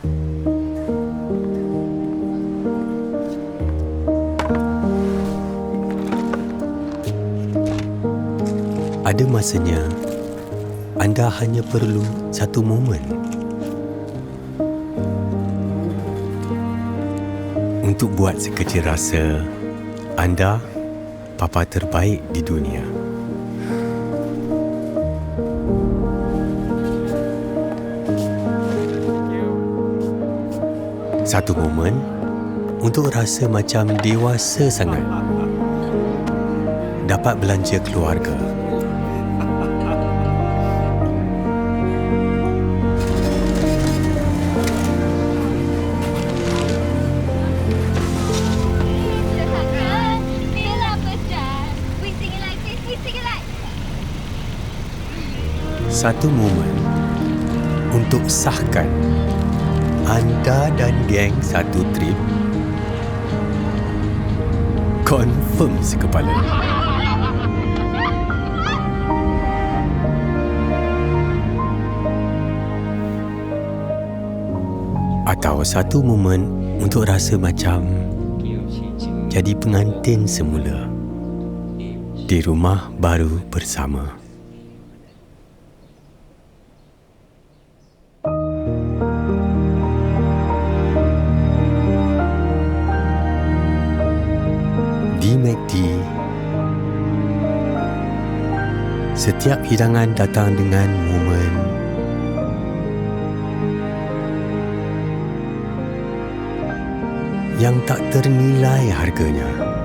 Ada masanya anda hanya perlu satu momen untuk buat sekecil rasa anda papa terbaik di dunia. Satu momen untuk rasa macam dewasa sangat, dapat belanja keluarga. Satu momen untuk sahkan anda dan geng satu trip confirm sekepala. Atau satu momen untuk rasa macam jadi pengantin semula di rumah baru bersama. Di McD, setiap hidangan datang dengan momen yang tak ternilai harganya.